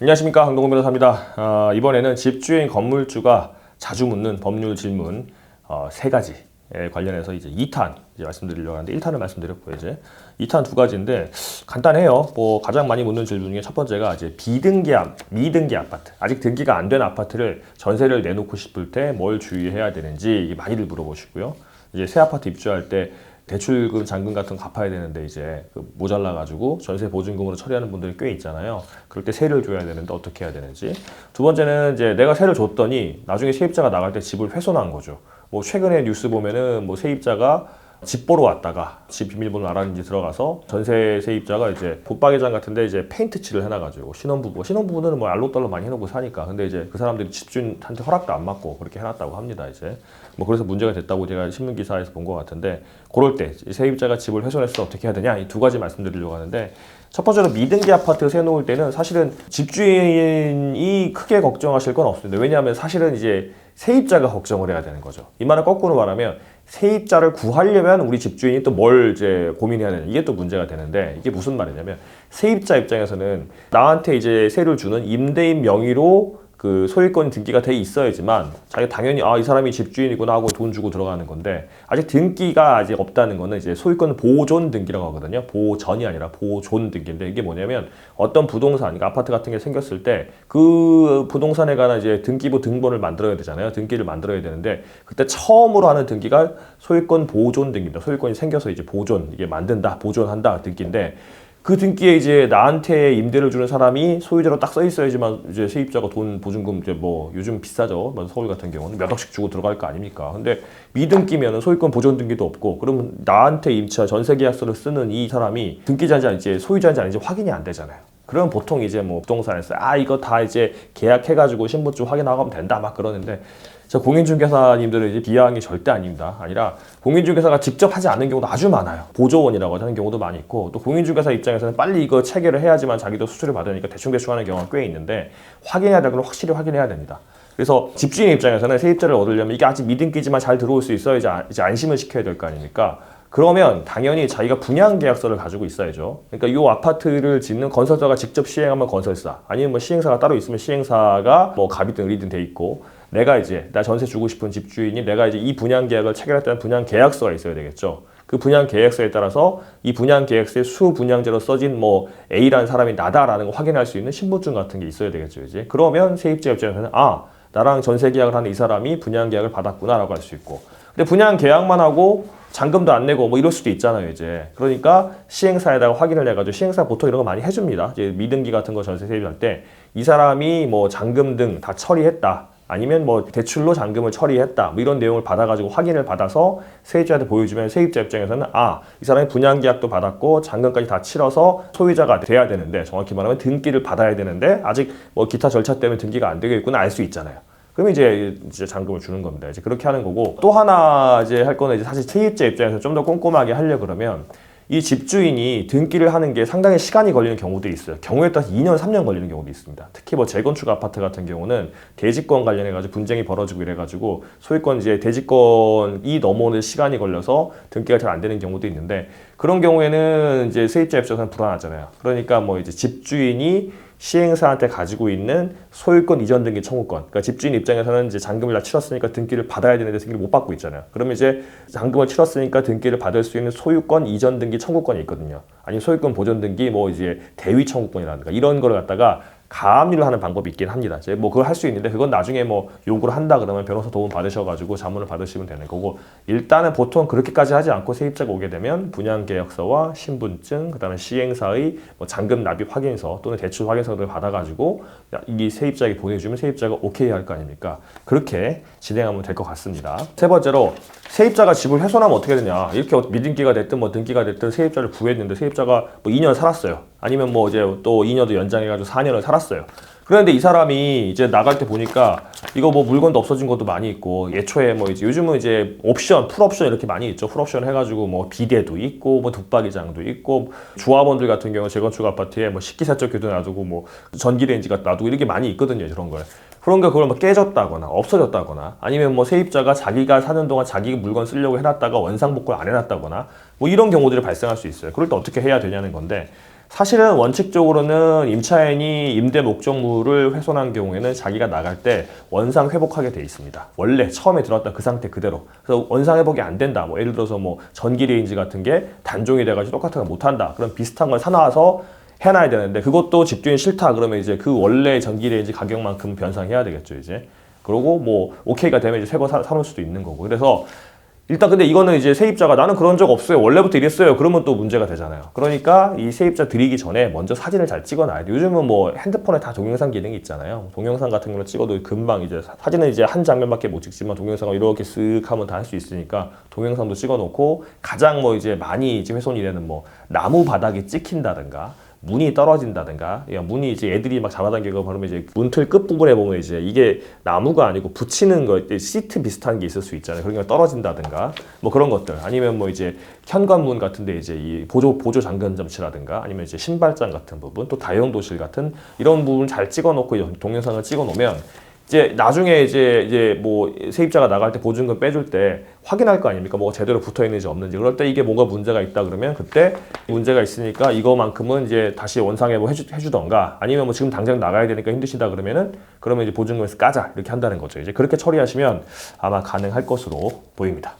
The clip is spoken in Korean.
안녕하십니까, 강동원 변호사입니다. 이번에는 집주인 건물주가 자주 묻는 법률 질문 세 가지에 관련해서 이제 2탄 말씀드리려고 하는데 1탄을 말씀드렸고요. 이제 2탄 두 가지인데 간단해요. 가장 많이 묻는 질문 중에 첫 번째가 이제 미등기 아파트, 아직 등기가 안 된 아파트를 전세를 내놓고 싶을 때 뭘 주의해야 되는지 이게 많이들 물어보시고요. 이제 새 아파트 입주할 때 대출금, 잔금 같은 거 갚아야 되는데 이제 모자라가지고 전세 보증금으로 처리하는 분들이 꽤 있잖아요. 그럴 때 세를 줘야 되는데 어떻게 해야 되는지. 두 번째는 이제 내가 세를 줬더니 나중에 세입자가 나갈 때 집을 훼손한 거죠. 최근에 뉴스 보면은 세입자가 집 보러 왔다가 집 비밀번호 알았는지 들어가서 전세 세입자가 이제 붙박이장 같은데 이제 페인트 칠을 해놔가지고 신혼부부는 알록달록 많이 해놓고 사니까 근데 이제 그 사람들이 집주인한테 허락도 안 받고 그렇게 해놨다고 합니다. 이제 그래서 문제가 됐다고 제가 신문 기사에서 본 것 같은데 그럴 때 세입자가 집을 훼손했을 때 어떻게 해야 되냐 이 두 가지 말씀드리려고 하는데 첫 번째로 미등기 아파트 세 놓을 때는 사실은 집주인이 크게 걱정하실 건 없습니다. 왜냐하면 사실은 이제 세입자가 걱정을 해야 되는 거죠. 이 말을 거꾸로 말하면 세입자를 구하려면 우리 집주인이 또 뭘 이제 고민해야 되냐 이게 또 문제가 되는데 이게 무슨 말이냐면 세입자 입장에서는 나한테 이제 세를 주는 임대인 명의로 그 소유권 등기가 돼 있어야지만 자기가 당연히 이 사람이 집주인이구나 하고 돈 주고 들어가는 건데 아직 등기가 아직 없다는 거는 이제 소유권 보존 등기라고 하거든요. 보전이 아니라 보존 등기인데 이게 뭐냐면 어떤 부동산, 그러니까 아파트 같은 게 생겼을 때 그 부동산에 관한 이제 등기부 등본을 만들어야 되잖아요. 등기를 만들어야 되는데 그때 처음으로 하는 등기가 소유권 보존 등기입니다. 소유권이 생겨서 이제 보존, 이게 만든다, 보존한다 등기인데 그 등기에 이제 나한테 임대를 주는 사람이 소유자로 딱 써 있어야지만 이제 세입자가 돈 보증금 이제 요즘 비싸죠. 서울 같은 경우는 몇 억씩 주고 들어갈 거 아닙니까? 근데 미등기면은 소유권 보존 등기도 없고 그러면 나한테 임차 전세 계약서를 쓰는 이 사람이 등기자인지 아닌지 소유자인지 아닌지 확인이 안 되잖아요. 그럼 보통 이제 부동산에서 이거 다 이제 계약해가지고 신분증 확인하고 하면 된다 막 그러는데 공인중개사님들은 이제 비하한 게 절대 아닙니다. 아니라 공인중개사가 직접 하지 않는 경우도 아주 많아요. 보조원이라고 하는 경우도 많이 있고 또 공인중개사 입장에서는 빨리 이거 체결을 해야지만 자기도 수수료 받으니까 대충대충 하는 경우가 꽤 있는데 확인해야 될 건 확실히 확인해야 됩니다. 그래서 집주인 입장에서는 세입자를 얻으려면 이게 아직 미등기지만 잘 들어올 수 있어야 이제 안심을 시켜야 될 거 아닙니까? 그러면 당연히 자기가 분양 계약서를 가지고 있어야죠. 그러니까 이 아파트를 짓는 건설사가 직접 시행하면 건설사, 아니면 시행사가 따로 있으면 시행사가 갑이든 을이든 돼 있고 내가 이제 나 전세 주고 싶은 집주인이 내가 이제 이 분양 계약을 체결했다는 분양 계약서가 있어야 되겠죠. 그 분양 계약서에 따라서 이 분양 계약서에 수분양제로 써진 A라는 사람이 나다라는 걸 확인할 수 있는 신분증 같은 게 있어야 되겠죠. 이제 그러면 세입자 입장에서는 나랑 전세 계약을 하는 이 사람이 분양 계약을 받았구나라고 할 수 있고 근데 분양 계약만 하고 잔금도 안 내고 이럴 수도 있잖아요, 이제. 그러니까 시행사에다가 확인을 해가지고 시행사 보통 이런 거 많이 해줍니다. 이제 미등기 같은 거 전세 세입할 때 이 사람이 잔금 등 다 처리했다. 아니면 대출로 잔금을 처리했다. 이런 내용을 받아가지고 확인을 받아서 세입자한테 보여주면 세입자 입장에서는 이 사람이 분양계약도 받았고 잔금까지 다 치러서 소유자가 돼야 되는데 정확히 말하면 등기를 받아야 되는데 아직 기타 절차 때문에 등기가 안 되고 있구나 알 수 있잖아요. 그러면 이제 잔금을 주는 겁니다. 이제 그렇게 하는 거고 또 하나 이제 할 거는 이제 사실 세입자 입장에서 좀 더 꼼꼼하게 하려 그러면 이 집주인이 등기를 하는 게 상당히 시간이 걸리는 경우도 있어요. 경우에 따라서 2년, 3년 걸리는 경우도 있습니다. 특히 재건축 아파트 같은 경우는 대지권 관련해가지고 분쟁이 벌어지고 이래가지고 소유권 이제 대지권이 넘어오는 시간이 걸려서 등기가 잘 안 되는 경우도 있는데 그런 경우에는 이제 세입자 입장에서는 불안하잖아요. 그러니까 이제 집주인이 시행사한테 가지고 있는 소유권 이전 등기 청구권. 그러니까 집주인 입장에서는 이제 잔금을 다 치렀으니까 등기를 받아야 되는데 등기를 못 받고 있잖아요. 그러면 이제 잔금을 치렀으니까 등기를 받을 수 있는 소유권 이전 등기 청구권이 있거든요. 아니면 소유권 보존 등기 이제 대위 청구권이라든가 이런 거를 갖다가 가압류를 하는 방법이 있긴 합니다. 이제 그걸 할 수 있는데 그건 나중에 요구를 한다 그러면 변호사 도움 받으셔가지고 자문을 받으시면 되는 거고 일단은 보통 그렇게까지 하지 않고 세입자가 오게 되면 분양계약서와 신분증 그다음에 시행사의 잔금 납입 확인서 또는 대출 확인서를 받아가지고 이 세입자에게 보내주면 세입자가 오케이 할 거 아닙니까? 그렇게 진행하면 될 것 같습니다. 세 번째로 세입자가 집을 훼손하면 어떻게 되냐 이렇게 미등기가 됐든 등기가 됐든 세입자를 구했는데 세입자가 2년 살았어요. 아니면 이제 또 2년도 연장해가지고 4년을 살았어요. 그런데 이 사람이 이제 나갈 때 보니까 이거 물건도 없어진 것도 많이 있고 예초에 이제 요즘은 이제 옵션, 풀옵션 이렇게 많이 있죠. 풀옵션 해가지고 비대도 있고 붙박이장도 있고 조합원들 같은 경우 재건축 아파트에 식기세척기도 놔두고 전기레인지가 놔두고 이렇게 많이 있거든요. 이런 걸. 그런가 그걸 깨졌다거나 없어졌다거나 아니면 세입자가 자기가 사는 동안 자기 물건 쓰려고 해놨다가 원상복구를 안 해놨다거나 이런 경우들이 발생할 수 있어요. 그럴 때 어떻게 해야 되냐는 건데 사실은 원칙적으로는 임차인이 임대 목적물을 훼손한 경우에는 자기가 나갈 때 원상 회복하게 돼 있습니다. 원래 처음에 들어왔던 그 상태 그대로. 그래서 원상 회복이 안 된다. 뭐 예를 들어서 뭐 전기 레인지 같은 게 단종이 돼가지고 똑같은 거 못 한다. 그럼 비슷한 걸 사놔서 해놔야 되는데 그것도 집주인 싫다. 그러면 이제 그 원래 전기 레인지 가격만큼 변상해야 되겠죠, 이제. 그러고 뭐 오케이가 되면 이제 새 거 사놓을 수도 있는 거고. 그래서 일단 근데 이거는 이제 세입자가 나는 그런 적 없어요. 원래부터 이랬어요. 그러면 또 문제가 되잖아요. 그러니까 이 세입자 드리기 전에 먼저 사진을 잘 찍어놔야 돼요. 요즘은 뭐 핸드폰에 다 동영상 기능이 있잖아요. 동영상 같은 거는 찍어도 금방 이제 사진은 이제 한 장면밖에 못 찍지만 동영상을 이렇게 쓱 하면 다 할 수 있으니까 동영상도 찍어놓고 가장 뭐 이제 많이 이제 훼손이 되는 뭐 나무 바닥이 찍힌다든가 문이 떨어진다든가, 문이 이제 애들이 막 잡아당기고 그러면 이제 문틀 끝부분에 보면 이제 이게 나무가 아니고 붙이는 거, 시트 비슷한 게 있을 수 있잖아요. 그러니까 떨어진다든가, 뭐 그런 것들. 아니면 뭐 이제 현관문 같은데 이제 이 보조 잠금 장치라든가, 아니면 이제 신발장 같은 부분, 또 다용도실 같은 이런 부분 잘 찍어놓고 동영상을 찍어놓으면 이제 나중에 이제 뭐 세입자가 나갈 때 보증금 빼줄 때 확인할 거 아닙니까? 뭐가 제대로 붙어 있는지 없는지. 그럴 때 이게 뭐가 문제가 있다 그러면 그때 문제가 있으니까 이거만큼은 이제 다시 원상회복 해주던가, 아니면 뭐 지금 당장 나가야 되니까 힘드시다 그러면 이제 보증금에서 까자 이렇게 한다는 거죠. 이제 그렇게 처리하시면 아마 가능할 것으로 보입니다.